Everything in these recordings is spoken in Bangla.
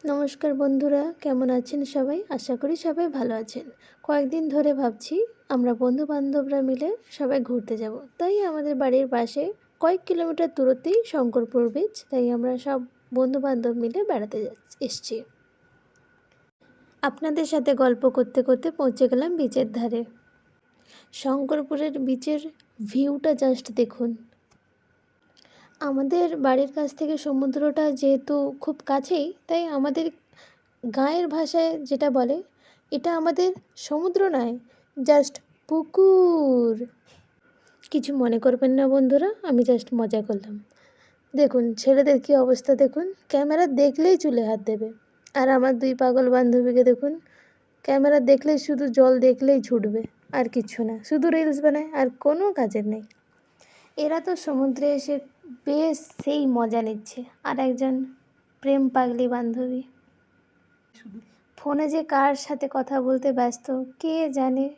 নমস্কার বন্ধুরা, কেমন আছেন সবাই? আশা করি সবাই ভালো আছেন। কয়েকদিন ধরে ভাবছি আমরা বন্ধু-বান্ধবরা মিলে সবাই ঘুরতে যাব। তাই আমাদের বাড়ির পাশে কয়েক কিলোমিটার দূরত্বেই শঙ্করপুর বিচ। তাই আমরা সব বন্ধু-বান্ধব মিলে বেড়াতে এসেছি। আপনাদের সাথে গল্প করতে করতে পৌঁছে গেলাম বিচের ধারে। শঙ্করপুরের বিচের ভিউটা জাস্ট দেখুন। আমাদের বাড়ির কাছ থেকে সমুদ্রটা যেহেতু খুব কাছেই, তাই আমাদের গাঁয়ের ভাষায় যেটা বলে, এটা আমাদের সমুদ্র নয়, জাস্ট পুকুর। কিছু মনে করবেন না বন্ধুরা, আমি জাস্ট মজা করলাম। দেখুন ছেলেদের কী অবস্থা দেখুন, ক্যামেরা দেখলেই চুলে হাত দেবে। আর আমার দুই পাগল বান্ধবীকে দেখুন, ক্যামেরা দেখলেই শুধু জল দেখলেই ছুটবে, আর কিছু না, শুধু রিলস বানায়, আর কোনো কাজের নেই। এরা তো সমুদ্রে এসে বেশ সেই মজা নিচ্ছে। আর একজন প্রেম পাগলি বান্ধবী ফোনে যে কার সাথে কথা বলতে ব্যস্ত কে জানে।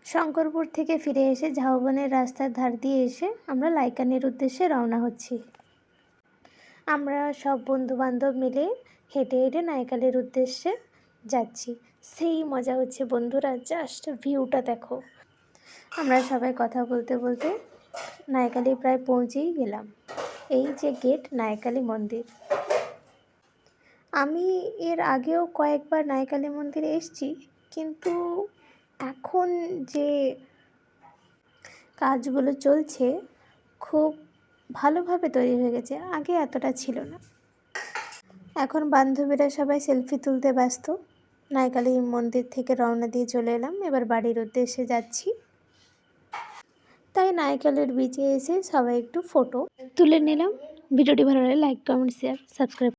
শঙ্করপুর থেকে ফিরে এসে ঝাউবনের রাস্তার ধার দিয়ে এসে আমরা লাইকানের উদ্দেশ্যে রওনা হচ্ছি। আমরা সব বন্ধুবান্ধব মিলে হেঁটে হেঁটে নাইকালের উদ্দেশ্যে যাচ্ছি। সেই মজা হচ্ছে বন্ধুরা, জাস্ট ভিউটা দেখো। আমরা সবাই কথা বলতে বলতে নাইকালি প্রায় পৌঁছেই গেলাম। এই যে গেট, নাইকালি মন্দির। আমি এর আগেও কয়েকবার নাইকালি মন্দিরে এসেছি, কিন্তু এখন যে কাজগুলো চলছে খুব ভালোভাবে তৈরি হয়ে গেছে, আগে এতটা ছিল না। এখন বান্ধবীরা সবাই সেলফি তুলতে ব্যস্ত। নাইকালি মন্দির থেকে রওনা দিয়ে চলে এলাম, এবার বাড়ির উদ্দেশ্যে যাচ্ছি। তাই নাইকালের বিচে এসে সবাই একটু ফটো তুলে নিলাম। ভিডিওটি ভালো লাগলে লাইক, কমেন্ট, শেয়ার, সাবস্ক্রাইব।